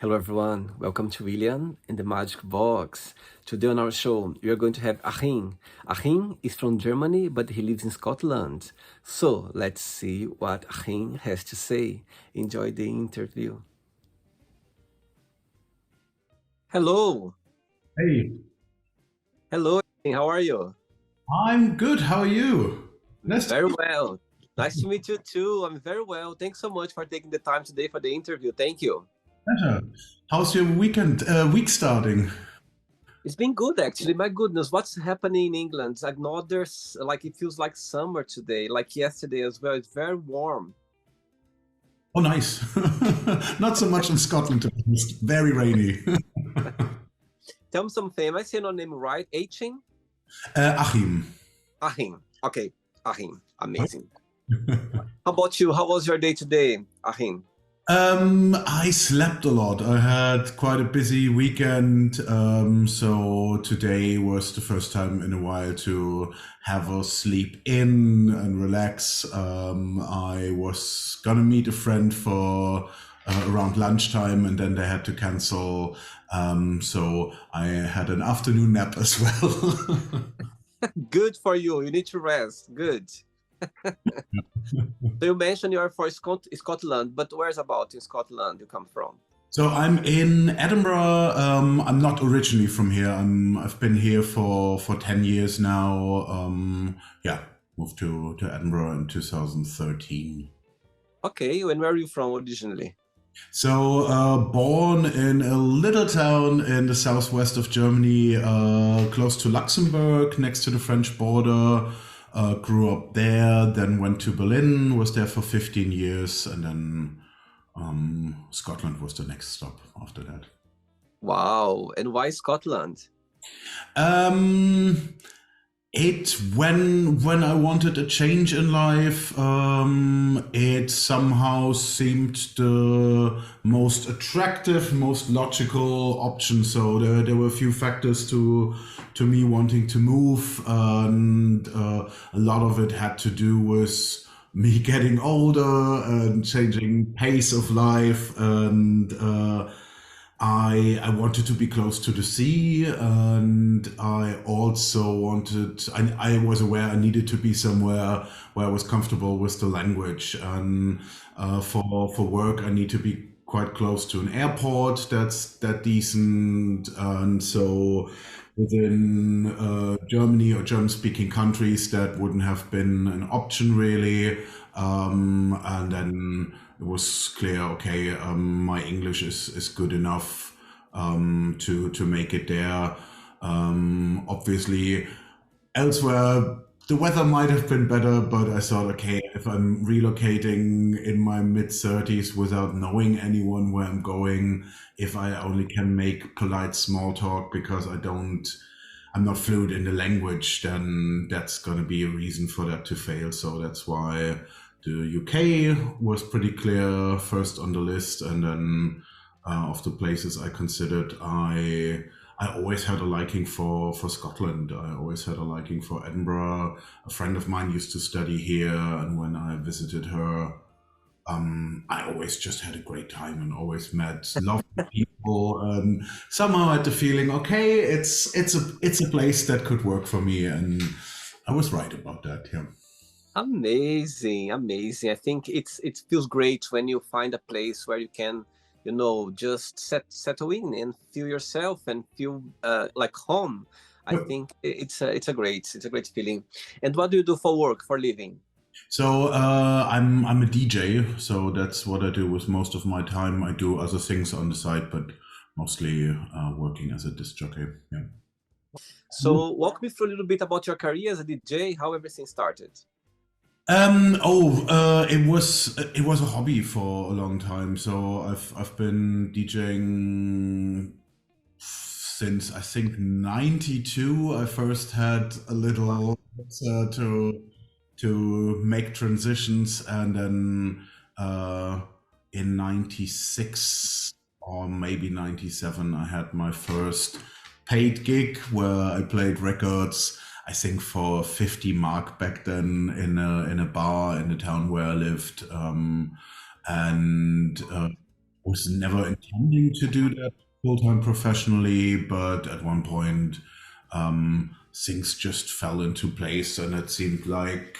Hello everyone, welcome to William and the Magic Box. Today on our show, we are going to have Achim. Achim is from Germany, but he lives in Scotland. So let's see what Achim has to say. Enjoy the interview. Hello, Hey, hello, Achim. How are you? I'm good. How are you? Nice to Very meet well. Nice to meet you too. I'm very well. Thanks so much for taking the time today for the interview. Thank you. you. How's your week starting? It's been good actually. My goodness, what's happening in England? Like not there's like it feels like summer today, like yesterday as well. It's very warm. Oh, nice. Not so much in Scotland, to be honest. Very rainy. Tell me something. Am I saying your name right? Achim? Achim. Achim. Okay, Achim. Amazing. How about you? How was your day today, Achim? I slept a lot. I had quite a busy weekend, so today was the first time in a while to have a sleep in and relax. I was gonna meet a friend for around lunchtime, and then they had to cancel. So I had an afternoon nap as well. Good for you. You need to rest. Good. So you mentioned you are for Scotland, but where's about in Scotland you come from? So I'm in Edinburgh. I'm not originally from here. I've been here for 10 years now. Yeah, moved to Edinburgh in 2013. Okay, and where are you from originally? So born in a little town in the southwest of Germany, close to Luxembourg, next to the French border. Grew up there, then went to Berlin, was there for 15 years, and then Scotland was the next stop after that. Wow. And why Scotland? Um, it when I wanted a change in life, it somehow seemed the most attractive, most logical option. So there were a few factors to me wanting to move, and a lot of it had to do with me getting older and changing pace of life and I wanted to be close to the sea, and I also wanted. I was aware I needed to be somewhere where I was comfortable with the language, and for work I need to be quite close to an airport that's that decent, and so within Germany or German-speaking countries that wouldn't have been an option really. And then it was clear, okay, my English is good enough to make it there. Obviously, elsewhere the weather might have been better, but I thought, okay, if I'm relocating in my mid 30s without knowing anyone where I'm going, if I only can make polite small talk because I'm not fluent in the language, then that's going to be a reason for that to fail. So that's why the UK was pretty clear first on the list, and then of the places I considered, I always had a liking for Scotland. I always had a liking for Edinburgh. A friend of mine used to study here, and when I visited her, I always just had a great time and always met lovely people. And somehow I had the feeling, okay, it's a place that could work for me, and I was right about that. Yeah. Amazing, amazing. I think it feels great when you find a place where you can, just settle in and feel yourself and feel like home. I Yep. think it's a great feeling. And what do you do for work, for living? So I'm a DJ, so that's what I do with most of my time. I do other things on the side, but mostly working as a disc jockey. Yeah. So walk me through a little bit about your career as a DJ, how everything started. It was a hobby for a long time. So I've been DJing since I think '92. I first had a little to make transitions, and then in '96 or maybe '97, I had my first paid gig where I played records. I think for 50 mark back then in a bar in the town where I lived, and was never intending to do that full-time professionally, but at one point, things just fell into place, and it seemed like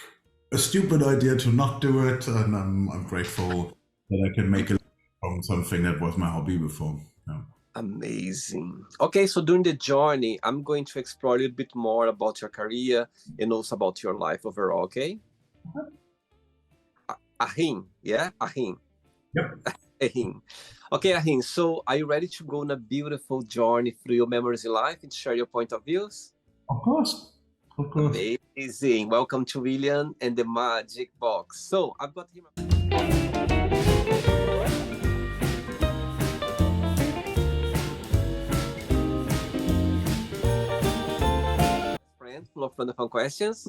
a stupid idea to not do it. And I'm grateful that I can make a living from something that was my hobby before. Yeah. Amazing. Okay, so during the journey, I'm going to explore a little bit more about your career and also about your life overall, okay? Achim, yeah? Achim. Yep. Achim. Okay, Achim, so are you ready to go on a beautiful journey through your memories in life and share your point of views? Of course. Of course. Amazing. Welcome to William and the Magic Box. So I've got him. Full of fun questions.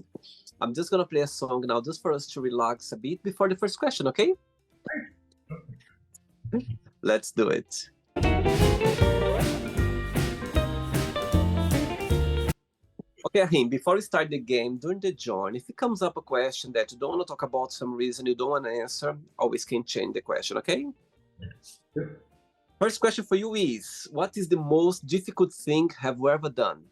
I'm just gonna play a song now just for us to relax a bit before the first question, okay? Let's do it. Okay, Achim, before we start the game, during the journey, if it comes up a question that you don't want to talk about some reason, you don't want to answer, always can change the question, okay? Yep. First question for you is, what is the most difficult thing have you ever done?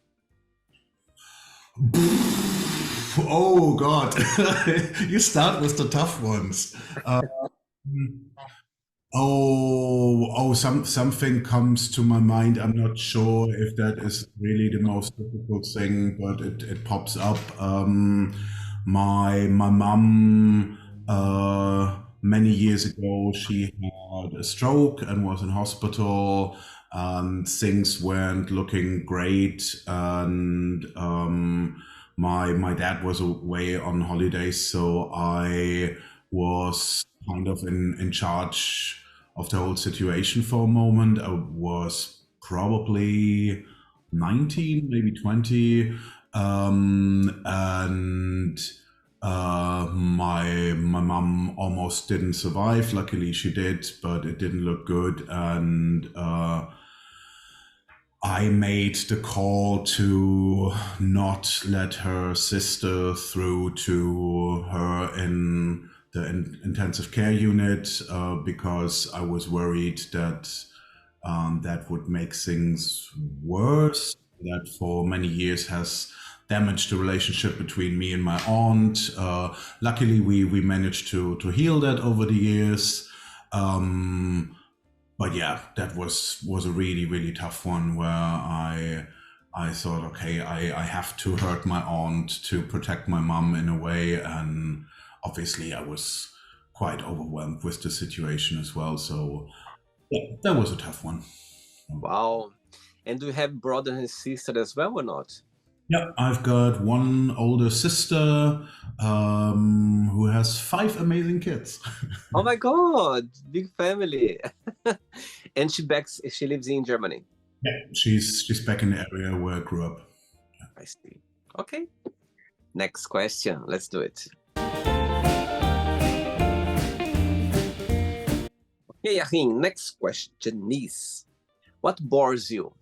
Oh God, you start with the tough ones. Something comes to my mind. I'm not sure if that is really the most difficult thing, but it pops up. My mom, many years ago, she had a stroke and was in hospital, and things weren't looking great. And my dad was away on holidays, so I was kind of in charge of the whole situation for a moment. I was probably 19, maybe 20, and my mom almost didn't survive. Luckily, she did, but it didn't look good, and I made the call to not let her sister through to her in the intensive care unit because I was worried that that would make things worse. That for many years has damaged the relationship between me and my aunt. Luckily, we managed to heal that over the years. But yeah, that was a really, really tough one where I thought, okay, I have to hurt my aunt to protect my mom in a way. And obviously I was quite overwhelmed with the situation as well. So yeah, that was a tough one. Wow. And do you have brother and sister as well or not? Yeah, I've got one older sister who has 5 amazing kids. Oh my God, big family. And she lives in Germany. Yeah, she's back in the area where I grew up. I see. Okay. Next question. Let's do it. Okay, Achim, next question is, what bores you?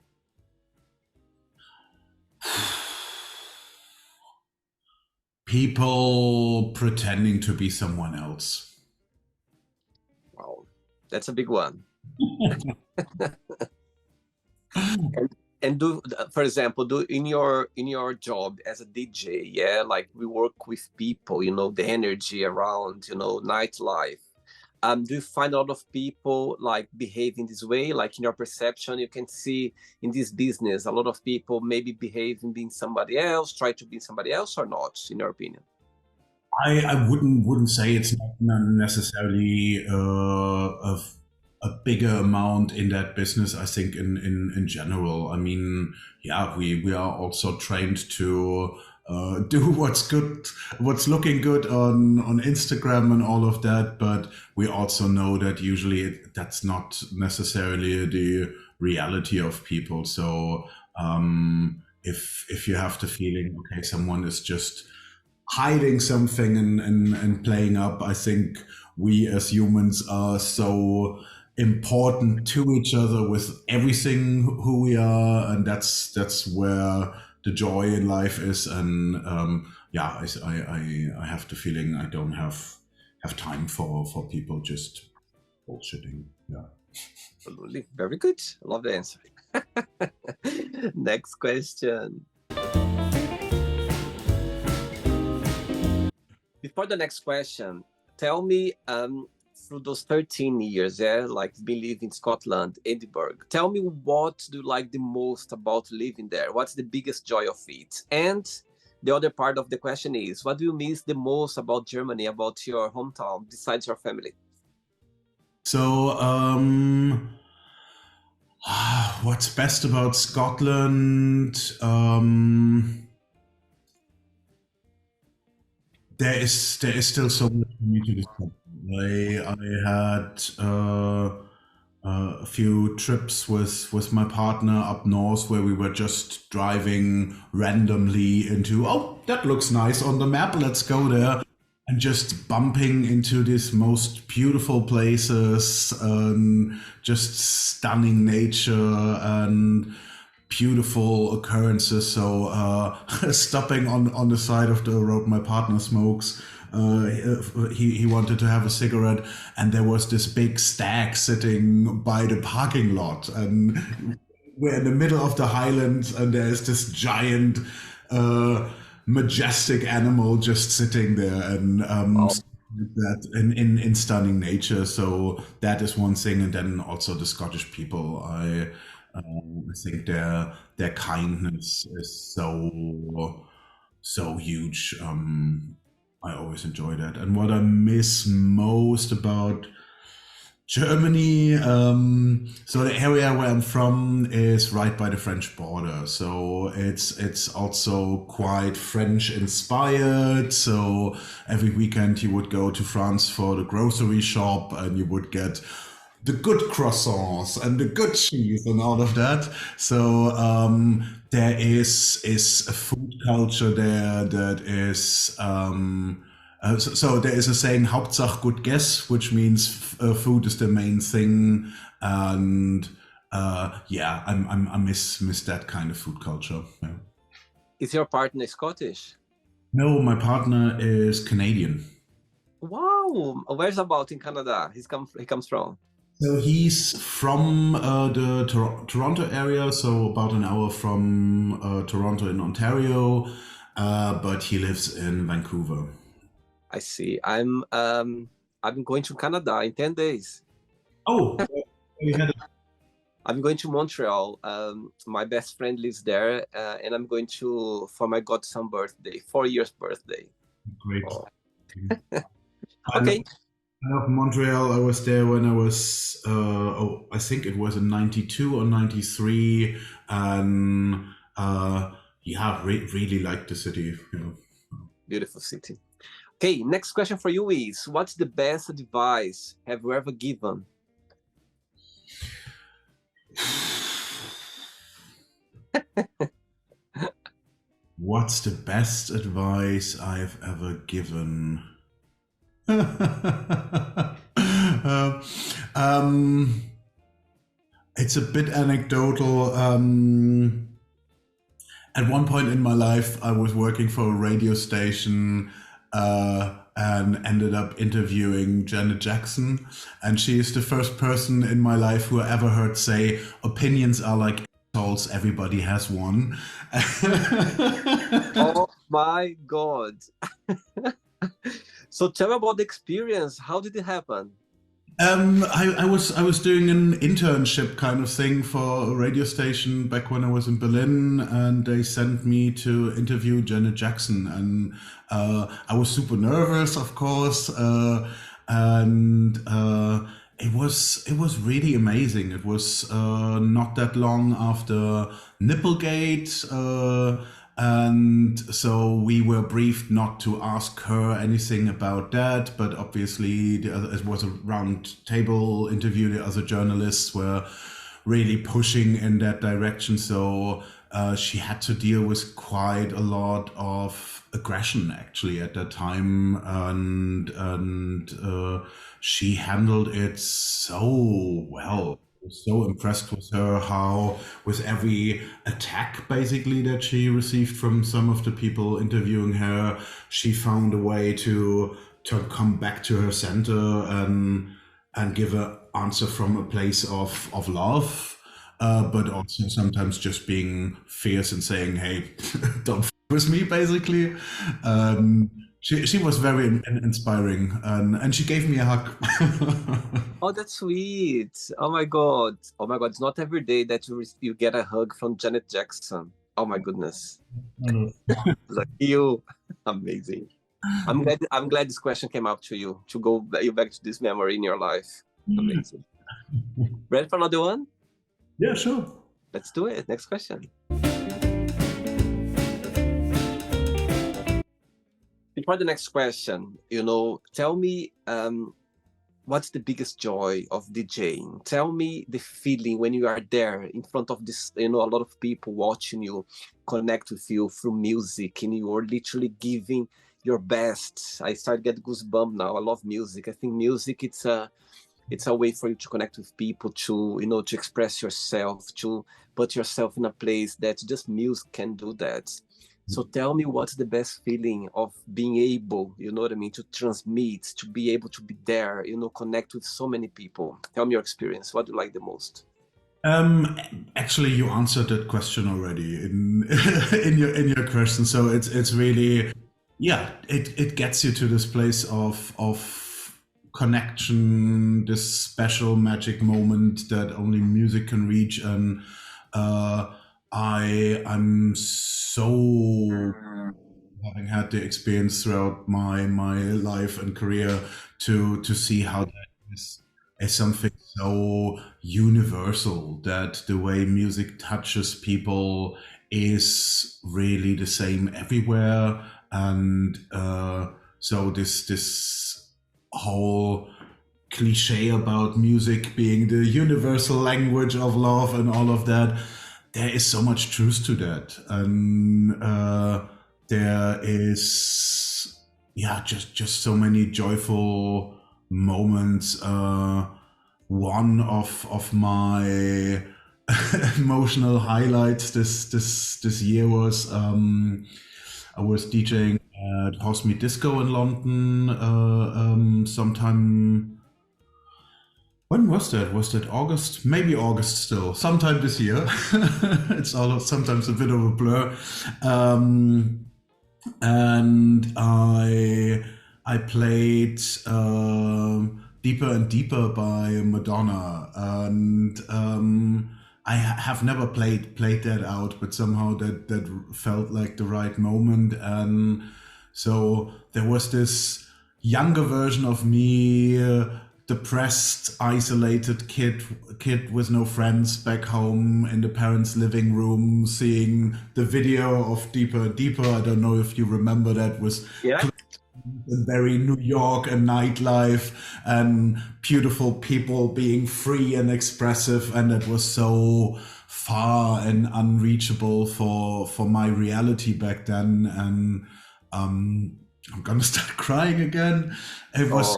People pretending to be someone else. Wow, that's a big one. And do, for example, in your job as a DJ, yeah, like we work with people, you know, the energy around, you know, nightlife. Do you find a lot of people like behaving this way? Like in your perception, you can see in this business, a lot of people maybe behaving being somebody else, try to be somebody else or not, in your opinion? I wouldn't say it's not necessarily a bigger amount in that business. I think in general, I mean, yeah, we are also trained to do what's good, what's looking good on Instagram and all of that. But we also know that usually that's not necessarily the reality of people. So if you have the feeling, okay, someone is just hiding something and playing up, I think we as humans are so important to each other with everything who we are, and that's where the joy in life is. And yeah, I have the feeling I don't have time for people just bullshitting. Yeah. Absolutely. Very good. Love the answer. Next question. Before the next question, tell me, through those 13 years, like been living in Scotland, Edinburgh, tell me what do you like the most about living there? What's the biggest joy of it? And the other part of the question is, what do you miss the most about Germany, about your hometown, besides your family? So, what's best about Scotland? There is still so much for me to discover. I had a few trips with my partner up north where we were just driving randomly into, oh, that looks nice on the map, let's go there. And just bumping into these most beautiful places and just stunning nature and beautiful occurrences. So stopping on the side of the road, my partner smokes. He wanted to have a cigarette, and there was this big stag sitting by the parking lot, and we're in the middle of the Highlands, and there's this giant, majestic animal just sitting there, and that in stunning nature. So that is one thing, and then also the Scottish people. I think their kindness is so huge. I always enjoy that. And what I miss most about Germany, so the area where I'm from is right by the French border. So it's also quite French inspired. So every weekend you would go to France for the grocery shop, and you would get the good croissants and the good cheese and all of that. So there is a food culture there that is. So there is a saying, Hauptsache gut Guess, which means food is the main thing, and yeah, I miss that kind of food culture. Yeah. Is your partner Scottish? No, my partner is Canadian. Wow, where's about in Canada? He comes from? So he's from the Toronto area, so about an hour from Toronto in Ontario, but he lives in Vancouver. I see. I'm going to Canada in 10 days. Oh, I'm going to Montreal. My best friend lives there, and I'm going for my godson birthday, 4 years birthday. Great. Oh. Okay. I love Montreal. I was there when I was, I think it was in 92 or 93. And yeah, really liked the city. You know. Beautiful city. Okay, next question for you is, what's the best advice have you ever given? What's the best advice I've ever given? It's a bit anecdotal. At one point in my life, I was working for a radio station and ended up interviewing Janet Jackson. And she is the first person in my life who I ever heard say, opinions are like assholes, everybody has one. Oh my God. So tell me about the experience. How did it happen? I was doing an internship kind of thing for a radio station back when I was in Berlin, and they sent me to interview Janet Jackson, and I was super nervous, of course, and it was really amazing. It was not that long after Nipplegate. And so we were briefed not to ask her anything about that, but obviously it was a round table interview. The other journalists were really pushing in that direction. So she had to deal with quite a lot of aggression actually at that time. And she handled it so well. I was so impressed with her, how with every attack basically that she received from some of the people interviewing her, she found a way to come back to her center and give a answer from a place of love, but also sometimes just being fierce and saying, "Hey, don't f with me," basically. She was very inspiring, and she gave me a hug. Oh, that's sweet. Oh my God. Oh my God. It's not every day that you get a hug from Janet Jackson. Oh my goodness. Like you. Amazing. I'm glad this question came up to you to go you back to this memory in your life. Amazing. Ready for another one? Yeah, sure. Let's do it. Next question. Before the next question, tell me what's the biggest joy of DJing? Tell me the feeling when you are there in front of this, a lot of people watching you, connect with you through music, and you are literally giving your best. I start get goosebumps now. I love music. I think music it's a way for you to connect with people, to to express yourself, to put yourself in a place that just music can do that. So tell me what's the best feeling of being able, to transmit, to be able to be there, connect with so many people. Tell me your experience. What do you like the most? Actually, you answered that question already in in your question. So it's really, yeah, it gets you to this place of connection, this special magic moment that only music can reach, and I'm so, having had the experience throughout my life and career, to see how that is something so universal, that the way music touches people is really the same everywhere. And so this whole cliche about music being the universal language of love and all of that, there is so much truth to that. And there is, yeah, just so many joyful moments. One of my emotional highlights this year was, I was DJing at House Meet Disco in London sometime. When was that? Was that August? Maybe August still. Sometime this year. It's all sometimes a bit of a blur. And I played Deeper and Deeper by Madonna, and I have never played that out, but somehow that felt like the right moment. And so there was this younger version of me, depressed, isolated kid with no friends back home in the parents' living room, seeing the video of Deeper and Deeper. I don't know if you remember that, was Yeah. very New York and nightlife and beautiful people being free and expressive, and it was so far and unreachable for my reality back then. And I'm gonna start crying again. It was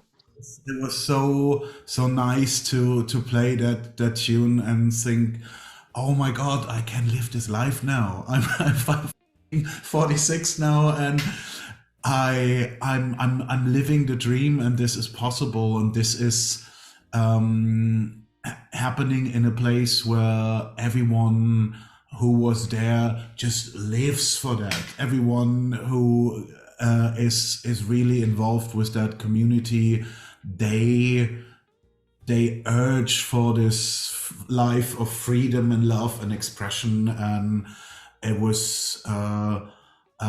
so nice to play that tune and think, oh my God, I can live this life now. I'm 46 now, and I'm living the dream, and this is possible, and this is happening in a place where everyone who was there just lives for that. Everyone who is really involved with that community, they urge for this life of freedom and love and expression. And it was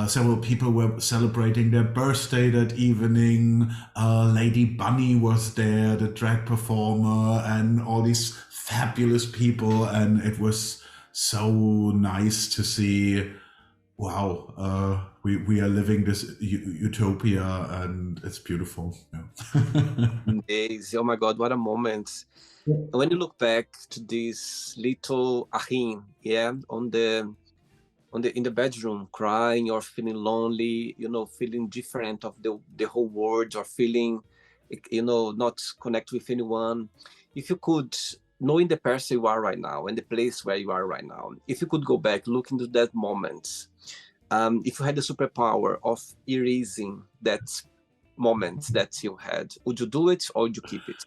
several people were celebrating their birthday that evening. Lady Bunny was there, the drag performer, and all these fabulous people. And it was so nice to see, wow, we are living this utopia, and it's beautiful. Yeah. Days. Oh my God, what a moment. When you look back to this little Achim, yeah, in the bedroom, crying or feeling lonely, feeling different of the whole world, or feeling, not connect with anyone. If you could, knowing the person you are right now and the place where you are right now, if you could go back, look into that moment, if you had the superpower of erasing that moment that you had, would you do it or would you keep it?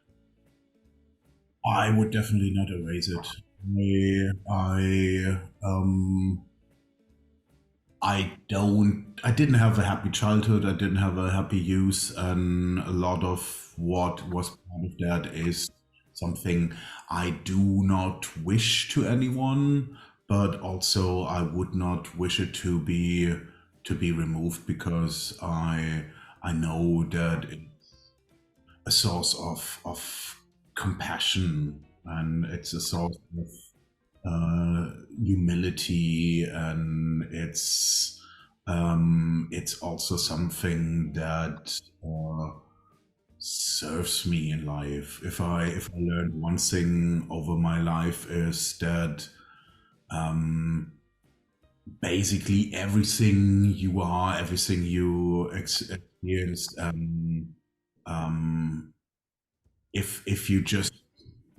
I would definitely not erase it. I didn't have a happy childhood. I didn't have a happy youth, and a lot of what was part of that is something I do not wish to anyone, but also I would not wish it to be removed because I know that it's a source of compassion, and it's a source of humility, and it's also something that serves me in life. If I learned one thing over my life is that basically everything you are, everything you experienced, um, if you just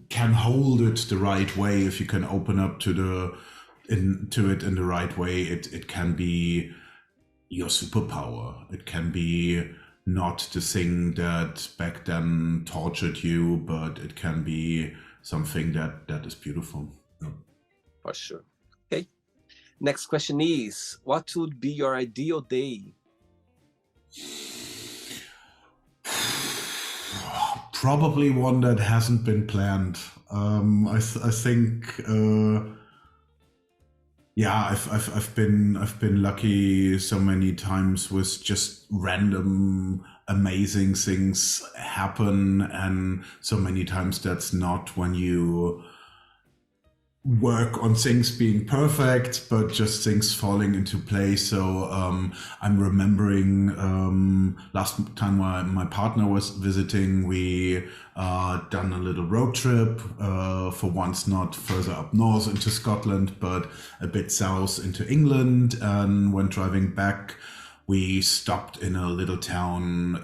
can hold it the right way, if you can open up to it in the right way, it can be your superpower. It can be not the thing that back then tortured you, but it can be something that is beautiful. Yeah. For sure. Okay. Next question is, what would be your ideal day? Probably one that hasn't been planned. I think yeah, I've been lucky so many times with just random amazing things happen, and so many times that's not when you work on things being perfect, but just things falling into place. So I'm remembering last time my partner was visiting, we done a little road trip, for once not further up north into Scotland, but a bit south into England. And when driving back, we stopped in a little town.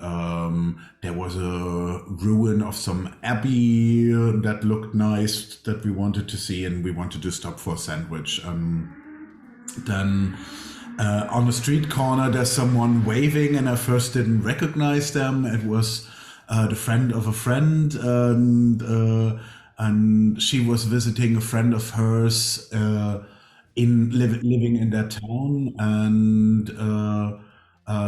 There was a ruin of some abbey that looked nice that we wanted to see, and we wanted to stop for a sandwich. Then on a street corner, there's someone waving, and I first didn't recognize them. It was the friend of a friend, and she was visiting a friend of hers living in that town, and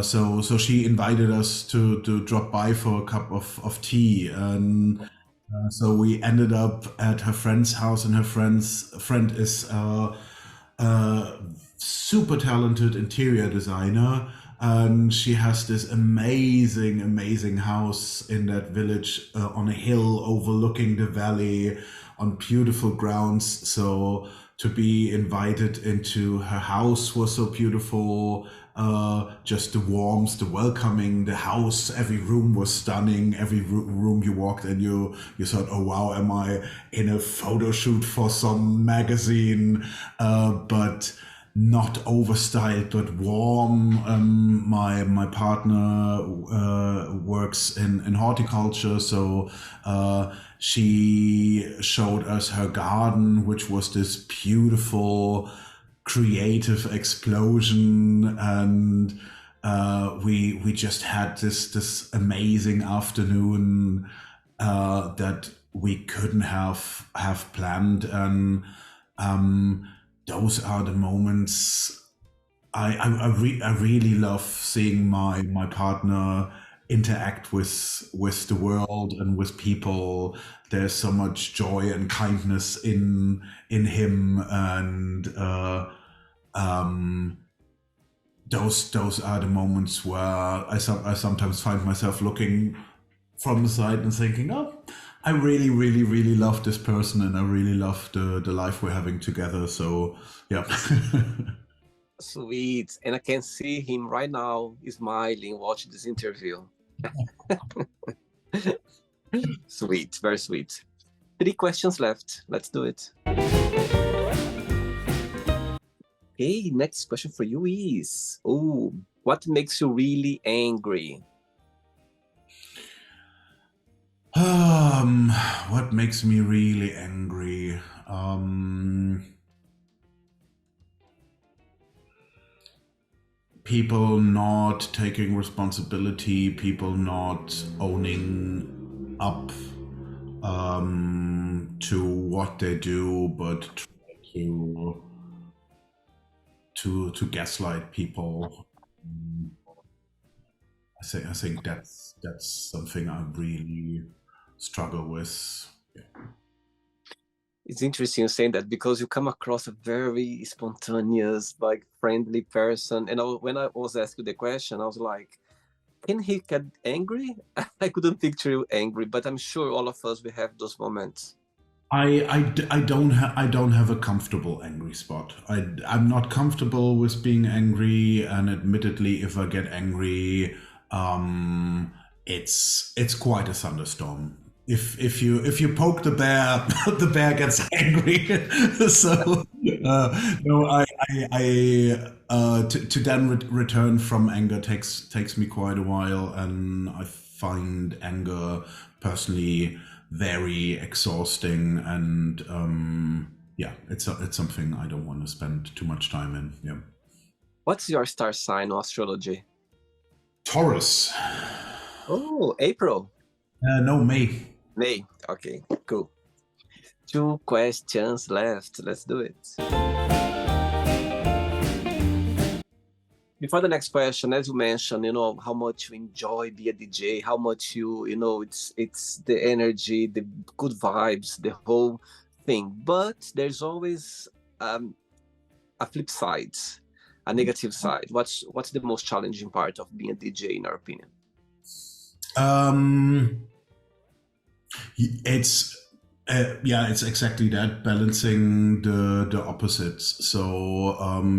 so she invited us to drop by for a cup of tea, and so we ended up at her friend's house, and her friend is a super talented interior designer, and she has this amazing house in that village, on a hill overlooking the valley, on beautiful grounds. So to be invited into her house was so beautiful. Just the warmth, the welcoming, the house, every room was stunning. Every room you walked in, you thought, oh wow, am I in a photo shoot for some magazine? But not overstyled, but warm. My partner works in horticulture, so she showed us her garden, which was this beautiful creative explosion, and we just had this amazing afternoon that we couldn't have planned. And those are the moments I really love seeing my partner interact with the world and with people. There's so much joy and kindness in him, and those are the moments where I sometimes find myself looking from the side and thinking, oh, I really love this person, and I really love the life we're having together. So yeah. Sweet. And I can see him right now smiling, watching this interview. Sweet, very sweet. 3 questions left. Let's do it. Okay, next question for you is, oh, what makes you really angry? What makes me really angry? People not taking responsibility, people not owning up, to what they do, but try to gaslight people. I think that's something I really struggle with. Yeah. It's interesting you saying that because you come across a very spontaneous, like friendly person. And when I was asking the question, I was like, can he get angry? I couldn't picture you angry, but I'm sure all of us will have those moments. I don't have a comfortable angry spot. I'm not comfortable with being angry, and admittedly, if I get angry, um, it's quite a thunderstorm. If you poke the bear, the bear gets angry. So no, to then return from anger takes me quite a while, and I find anger personally very exhausting, and yeah, it's something I don't want to spend too much time in. Yeah. What's your star sign or astrology? Taurus. Oh, April. No, May. May. Okay, cool. 2 questions left. Let's do it. Before the next question, as you mentioned, how much you enjoy be a DJ, how much it's the energy, the good vibes, the whole thing. But there's always a flip side, a negative side. What's the most challenging part of being a DJ, in your opinion? It's yeah, it's exactly that, balancing the opposites. So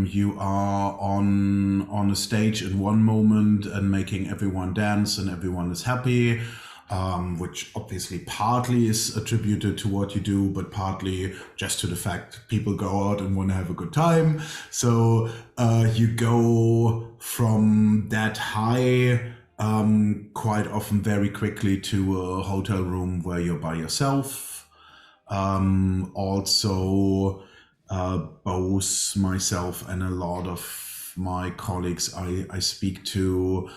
you are on a stage in one moment and making everyone dance and everyone is happy, which obviously partly is attributed to what you do, but partly just to the fact people go out and want to have a good time. So you go from that high quite often very quickly to a hotel room where you're by yourself. Also, both myself and a lot of my colleagues I speak to,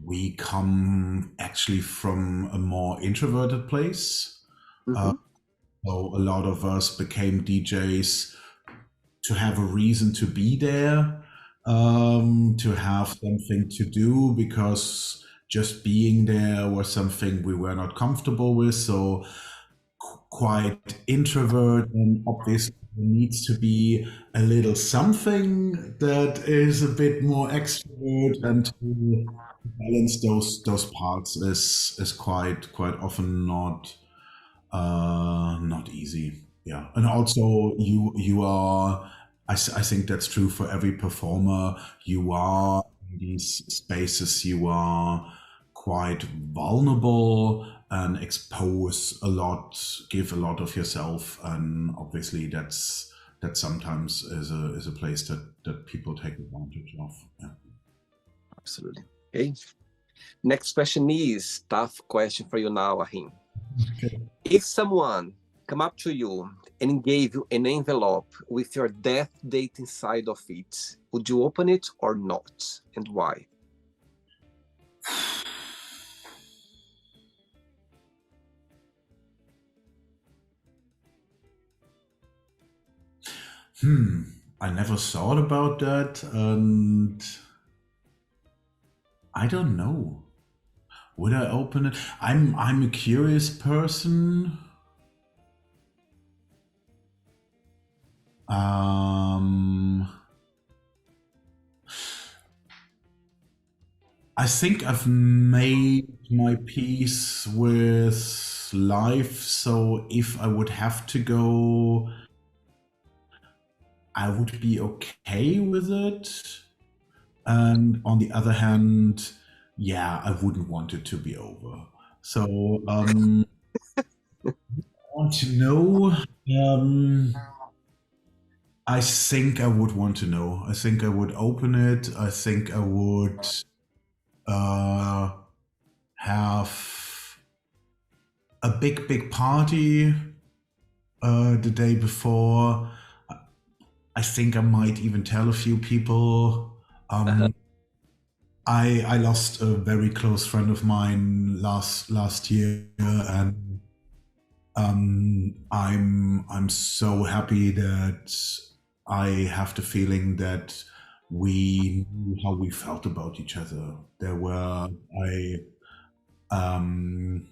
we come actually from a more introverted place. Mm-hmm. So a lot of us became DJs to have a reason to be there, to have something to do, because just being there was something we were not comfortable with. So quite introvert, and obviously there needs to be a little something that is a bit more extrovert, and to balance those parts is quite often not easy. Yeah, and also you are. I think that's true for every performer. You are in these spaces. You are quite vulnerable and expose a lot, give a lot of yourself, and obviously that sometimes is a place that people take advantage of. Yeah. Absolutely. Okay. Next question is tough question for you now, Ahim. Okay. If someone come up to you and gave you an envelope with your death date inside of it, would you open it or not, and why? I never thought about that, and I don't know. Would I open it? I'm a curious person. I think I've made my peace with life, so if I would have to go, I would be okay with it. And on the other hand, yeah, I wouldn't want it to be over. So I want to know. I think I would want to know. I think I would open it. I think I would have a big party the day before. I think I might even tell a few people. I lost a very close friend of mine last year, and I'm so happy that I have the feeling that we knew how we felt about each other. There were I um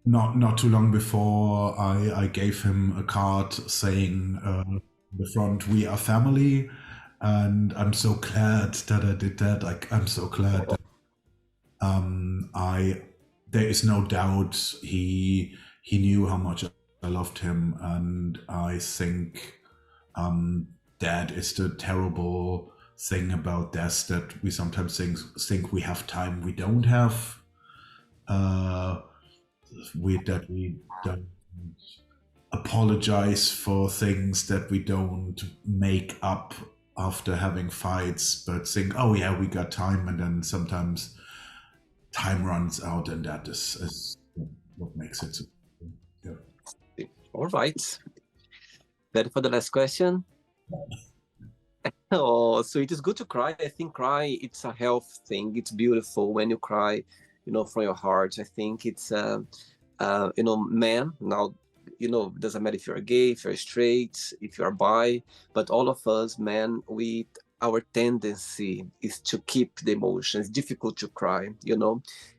not too long before I gave him a card saying on the front, "We are family," and I'm so glad that I did that. I'm so glad that I there is no doubt he knew how much I loved him, and I think that is the terrible thing about death, that we sometimes think we have time we don't have. Uh, we don't apologize for things that we don't make up after having fights, but think, oh yeah, we got time, and then sometimes time runs out, and that is what makes it. Yeah. All right. Ready for the last question? Oh, so it is good to cry. I think cry, it's a health thing. It's beautiful when you cry, from your heart. I think it's, man, now, doesn't matter if you're gay, if you're straight, if you're bi, but all of us, men, our tendency is to keep the emotions. It's difficult to cry,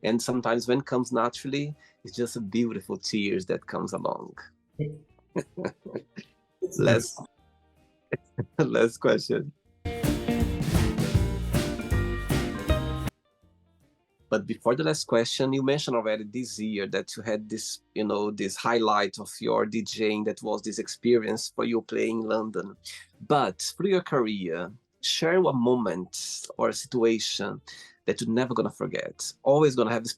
and sometimes when it comes naturally, it's just a beautiful tears that comes along. Last, last question. But before the last question, you mentioned already this year that you had this, this highlight of your DJing, that was this experience for you playing in London. But through your career, share a moment or a situation that you're never gonna forget. Always gonna have a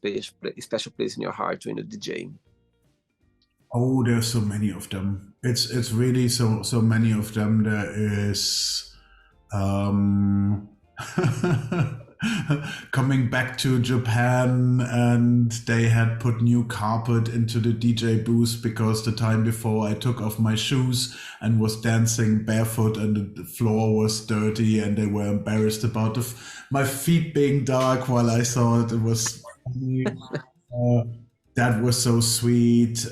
special place in your heart when you're DJing. Oh, there's so many of them. It's really so many of them. There is um coming back to Japan, and they had put new carpet into the DJ booth because the time before I took off my shoes and was dancing barefoot, and the floor was dirty, and they were embarrassed about my feet being dark while I thought it was funny. Uh, that was so sweet.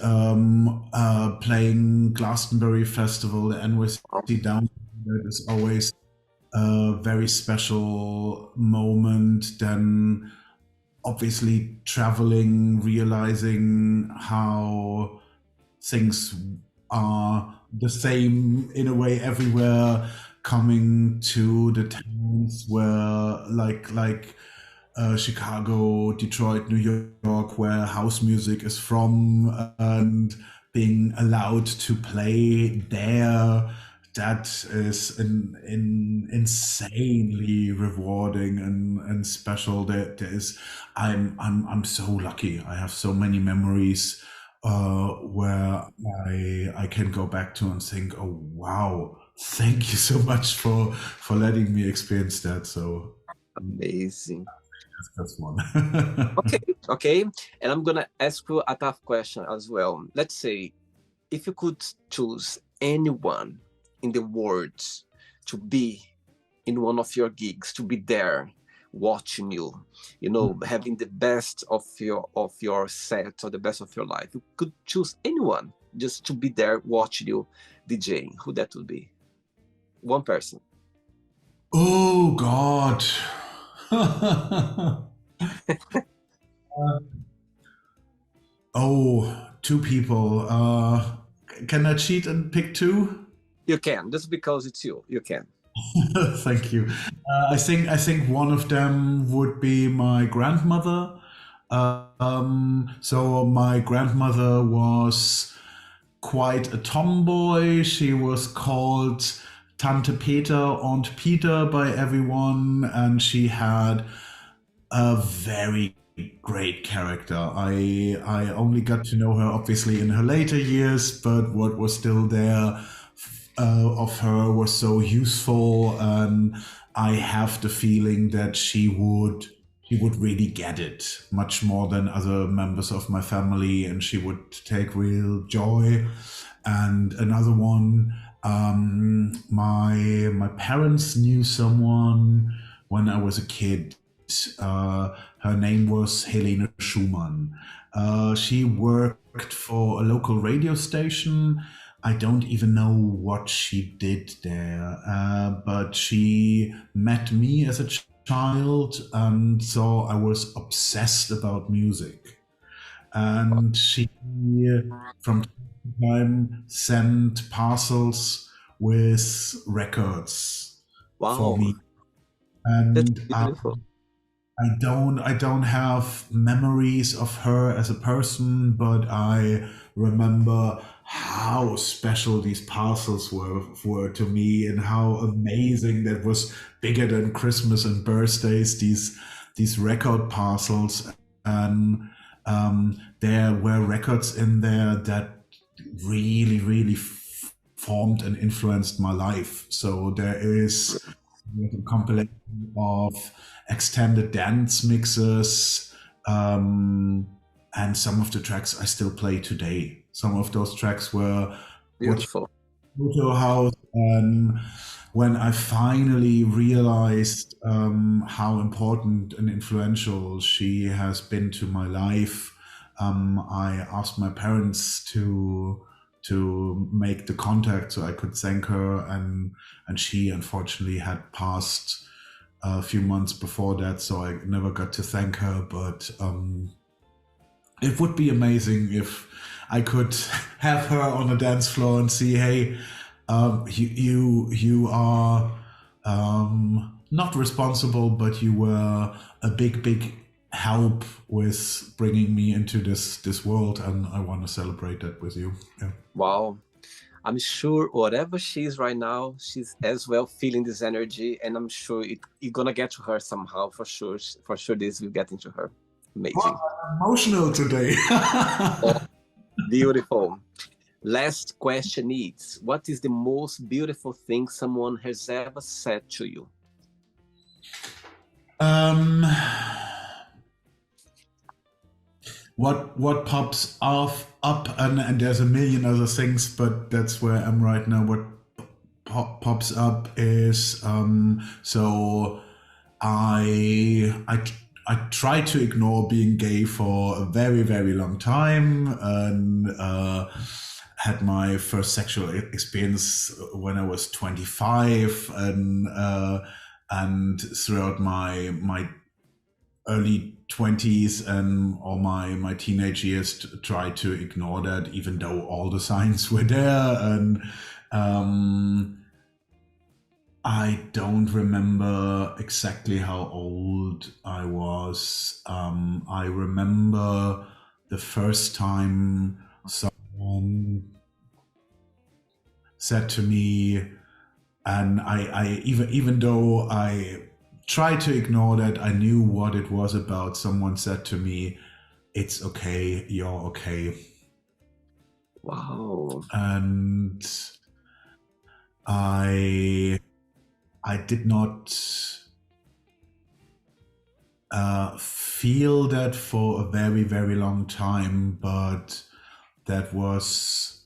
Playing Glastonbury Festival, the NYC down, that is always a very special moment. Then obviously traveling, realizing how things are the same in a way everywhere, coming to the towns where Chicago, Detroit, New York, where house music is from, and being allowed to play there. That is insanely rewarding and special. There is, I'm so lucky. I have so many memories where I can go back to and think, oh wow, thank you so much for letting me experience that. So Amazing. that's one. Okay. And I'm gonna ask you a tough question as well. Let's say, if you could choose anyone in the world to be in one of your gigs, to be there watching you, having the best of your set or the best of your life, you could choose anyone just to be there watching you DJing, who that would be? One person. Oh God. Oh, two people. Can I cheat and pick two? You can, just because it's you can. Thank you. I think one of them would be my grandmother. So my grandmother was quite a tomboy. She was called Tante Peter, Aunt Peter by everyone, and she had a very great character. I only got to know her obviously in her later years, but what was still there of her was so useful, and I have the feeling that she would really get it much more than other members of my family, and she would take real joy. And another one, my parents knew someone when I was a kid. Her name was Helene Schumann. She worked for a local radio station. I don't even know what she did there, but she met me as a child, and so I was obsessed about music. And she, from time to time, sent parcels with records for Wow, me. that's And beautiful. I don't have memories of her as a person, but I remember how special these parcels were to me, and how amazing that was, bigger than Christmas and birthdays, these record parcels. And there were records in there that really formed and influenced my life. So there is a compilation of extended dance mixes, um, and some of the tracks I still play today. Some of those tracks were watching Beautiful. Photo House, and when I finally realized how important and influential she has been to my life, I asked my parents to make the contact so I could thank her, and she unfortunately had passed a few months before that, so I never got to thank her. But it would be amazing if I could have her on a dance floor and see, hey, you are not responsible, but you were a big help with bringing me into this world, and I want to celebrate that with you. Yeah. Wow. I'm sure whatever she is right now, she's as well feeling this energy, and I'm sure it gonna get to her somehow, for sure. For sure, this will get into her. Amazing. Emotional today. Oh, beautiful. Last question is, what is the most beautiful thing someone has ever said to you? um, what pops off up, and there's a million other things, but that's where I'm right now. What pops up is, so I tried to ignore being gay for a very long time, and had my first sexual experience when I was 25, and throughout my early 20s and all my teenage years, tried to ignore that, even though all the signs were there. And I don't remember exactly how old I was. I remember the first time someone said to me, and I even though I tried to ignore that, I knew what it was about. Someone said to me, "It's okay, you're okay," Wow. and I I did not feel that for a very long time, but that was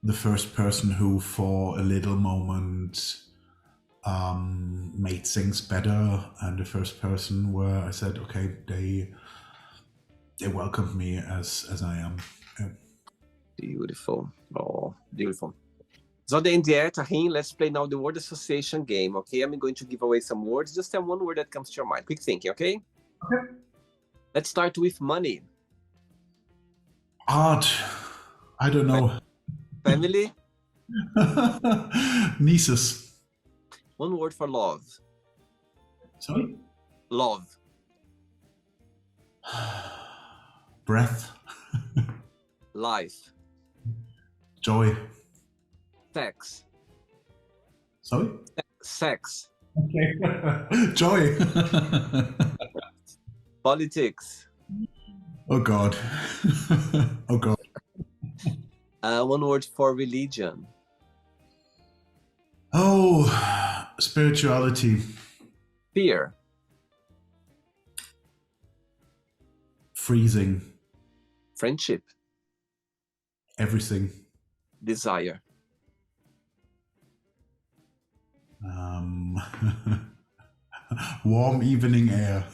the first person who, for a little moment, made things better, and the first person where I said, okay, they welcomed me as I am. Yeah. Beautiful. Oh, beautiful. So the end, Achim, let's play now the word association game, okay? I'm going to give away some words. Just tell one word that comes to your mind. Quick thinking, okay? Okay. Let's start with money. Art. I don't know. Family. Nieces. One word for love. Sorry? Love. Breath. Life. Joy. Sex. Sorry? Sex. Okay. Joy. Politics. Oh God. Oh God. One word for religion. Oh, spirituality. Fear. Freezing. Friendship. Everything. Desire. Warm evening air.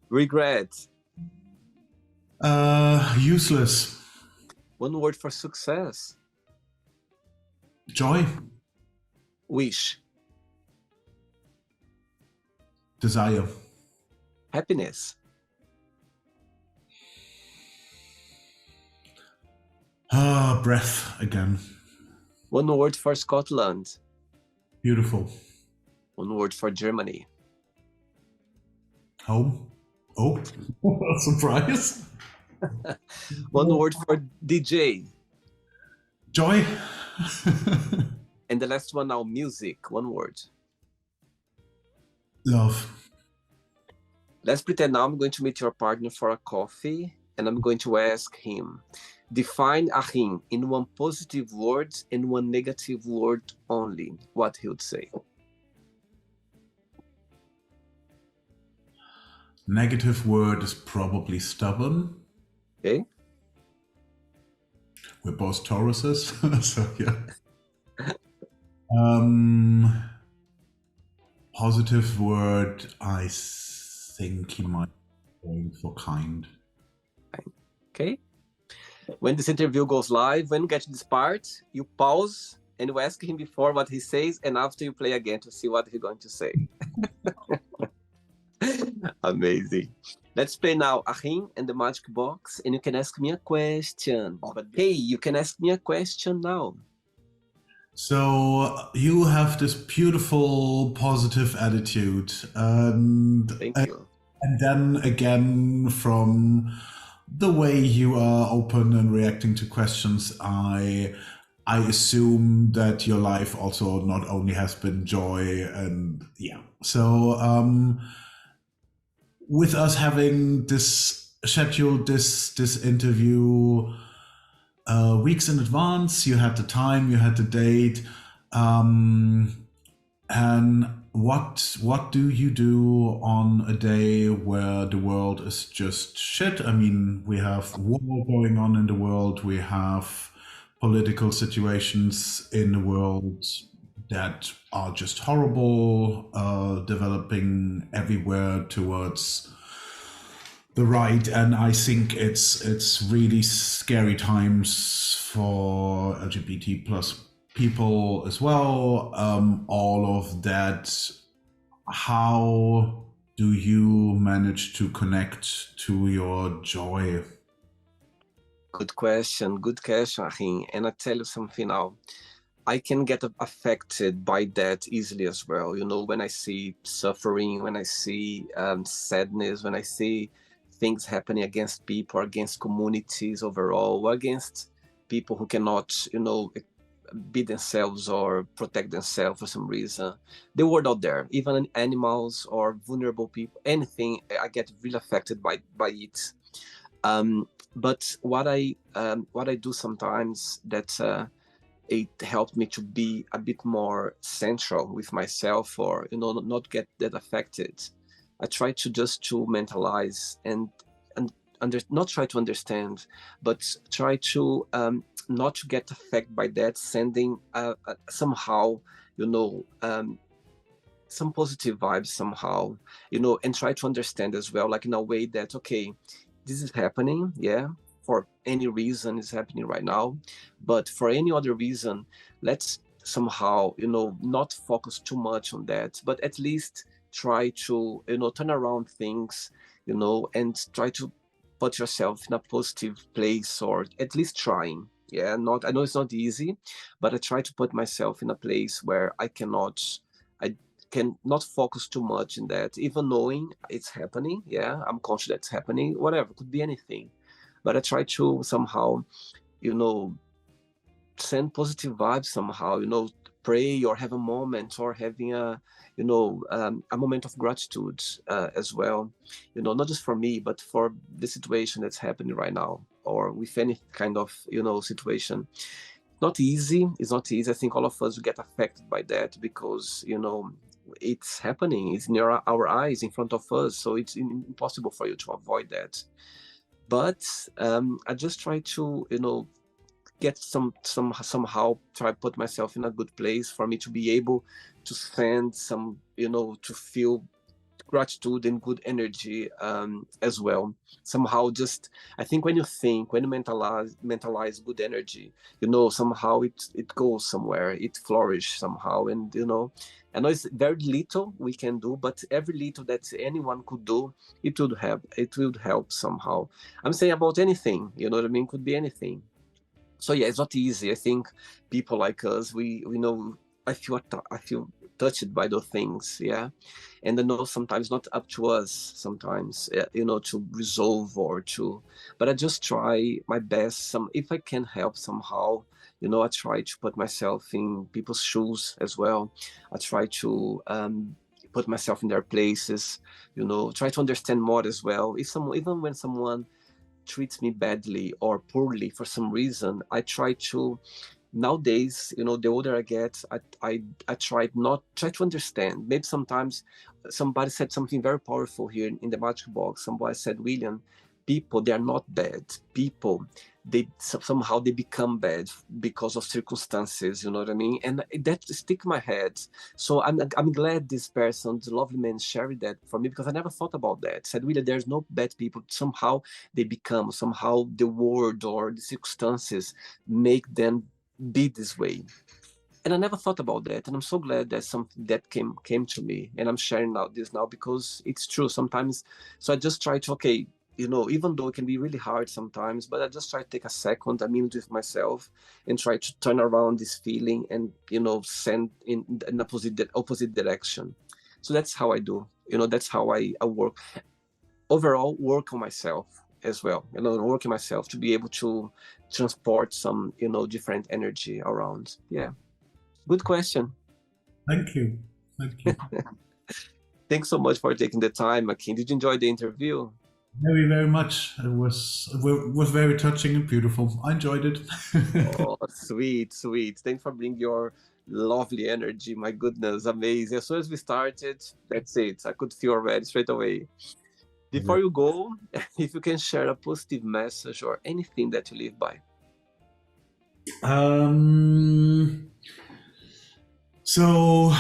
Regret. Useless. One word for success. Joy. Wish. Desire. Happiness. Breath again. One word for Scotland. Beautiful. One word for Germany. Home. Oh, surprise. One word for DJ. Joy. And the last one now, music. One word. Love. Let's pretend now I'm going to meet your partner for a coffee and I'm going to ask him, define Achim in one positive word and one negative word only. What he would say. Negative word is probably stubborn. Okay. We're both Tauruses, so yeah. Positive word, I think he might be going for kind. Okay. When this interview goes live, when you get to this part, you pause and you ask him before what he says, and after you play again to see what he's going to say. Amazing. Let's play now Achim and the magic box, and you can ask me a question. But hey, you can ask me a question now. So you have this beautiful positive attitude, and Thank you. And then again, from the way you are open and reacting to questions, I assume that your life also not only has been joy and yeah. So with us having this scheduled this interview weeks in advance, you had the time, you had the date, and what do you do on a day where the world is just shit? I mean, we have war going on in the world, we have political situations in the world that are just horrible, developing everywhere towards the right, and I think it's really scary times for LGBT plus people as well. All of that. How do you manage to connect to your joy? Good question, Achim. And I tell you something now. I can get affected by that easily as well. You know, when I see suffering, when I see sadness, when I see things happening against people, against communities overall, or against people who cannot, you know, be themselves or protect themselves for some reason. The world out there, even animals or vulnerable people, anything, I get really affected by it. But what I do sometimes that it helped me to be a bit more central with myself, or you know, not get that affected. I try to just to mentalize and not try to understand, but try to not to get affected by that, sending somehow, you know, some positive vibes somehow, you know, and try to understand as well, like in a way that, okay, this is happening, yeah, for any reason it's happening right now, but for any other reason, let's somehow, you know, not focus too much on that, but at least try to, you know, turn around things, you know, and try to put yourself in a positive place, or at least trying. Yeah, not, I know it's not easy, but I try to put myself in a place where I can not focus too much in that, even knowing it's happening. Yeah, I'm conscious that it's happening, whatever, could be anything. But I try to somehow, you know, send positive vibes somehow, you know, pray or have a moment, or having a, you know, a moment of gratitude as well, you know, not just for me, but for the situation that's happening right now, or with any kind of, you know, situation. Not easy. It's not easy. I think all of us get affected by that because, you know, it's happening. It's near our eyes, in front of us. So it's impossible for you to avoid that. But I just try to, you know, get somehow try to put myself in a good place for me to be able to send some, you know, to feel gratitude and good energy as well. Somehow, just I think when you mentalize good energy, somehow it goes somewhere, it flourishes somehow, and I know it's very little we can do, but every little that anyone could do, it would help somehow. I'm saying about anything, you know what I mean? Could be anything. So yeah, it's not easy. I think people like us, we know. I feel touched by those things, yeah, and I know sometimes not up to us. Sometimes, to resolve or to, but I just try my best. If I can help somehow, I try to put myself in people's shoes as well. I try to put myself in their places. Try to understand more as well. Even when someone treats me badly or poorly for some reason, I try to nowadays, the older I get, I try to understand. Maybe sometimes somebody said something very powerful here in the magic box. Somebody said, William, people, they are not bad. People, somehow they become bad because of circumstances, you know what I mean? And that stick in my head. So I'm glad this person, the lovely man, shared that for me, because I never thought about that. Said, William, there's no bad people. Somehow they become, somehow the world or the circumstances make them be this way. And I never thought about that, and I'm so glad that something that came to me, and I'm sharing this now because it's true sometimes. So I just try to, okay, even though it can be really hard sometimes, but I just try to take a second, a minute with myself, and try to turn around this feeling and send in the opposite direction. So that's how I do. That's how I work. Overall, work on myself as well. Working myself to be able to transport some different energy around. Yeah, good question. Thank you. Thanks so much for taking the time, Achim. Did you enjoy the interview? Very, very much. It was very touching and beautiful. I enjoyed it. Oh, sweet. Thanks for bringing your lovely energy. My goodness, amazing. As soon as we started, that's it. I could feel already straight away. Before you go, if you can share a positive message or anything that you live by. So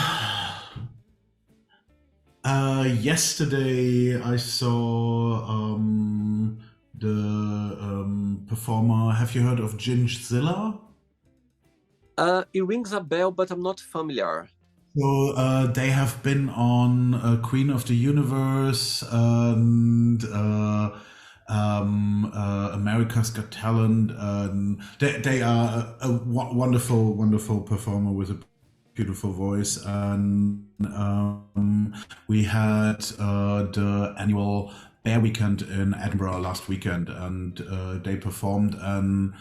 yesterday I saw the performer. Have you heard of Ginge? It rings a bell, but I'm not familiar. So they have been on Queen of the Universe and America's Got Talent. They are a wonderful, wonderful performer with a beautiful voice. And we had the annual Bear Weekend in Edinburgh last weekend, and they performed and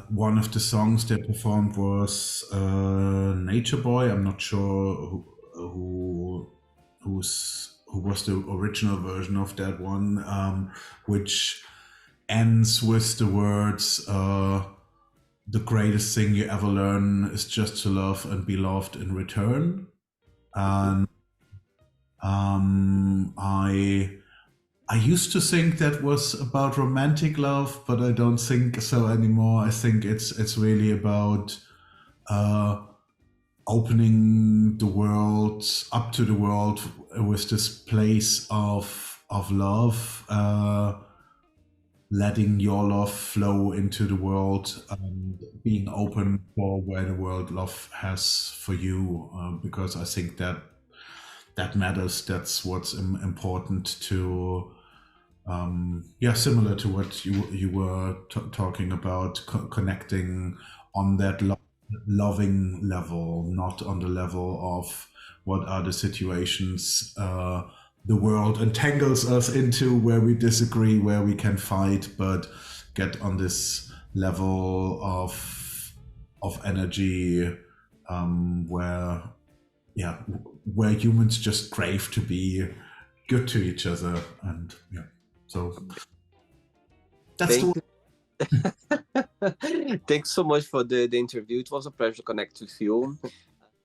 one of the songs they performed was Nature Boy. I'm not sure who was the original version of that one, which ends with the words, the greatest thing you ever learn is just to love and be loved in return. And I used to think that was about romantic love, but I don't think so anymore. I think it's really about opening the world up to the world with this place of love, letting your love flow into the world and being open for where the world love has for you, because I think that matters. That's what's important to similar to what you were talking about, connecting on that loving level, not on the level of what are the situations the world entangles us into, where we disagree, where we can fight, but get on this level of energy where humans just crave to be good to each other. And so that's Thanks so much for the interview. It was a pleasure to connect with you.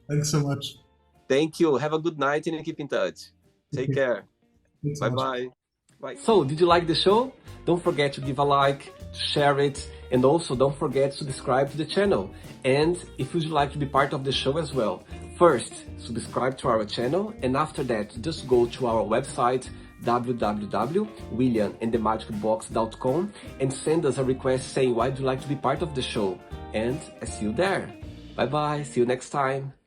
Thanks so much. Thank you. Have a good night and keep in touch. Take care. Bye. So, did you like the show? Don't forget to give a like, to share it, and also don't forget to subscribe to the channel. And if you'd like to be part of the show as well, First, subscribe to our channel, and after that, just go to our website www.williamandthemagicbox.com and send us a request saying why you'd like to be part of the show. And I see you there. Bye bye, see you next time.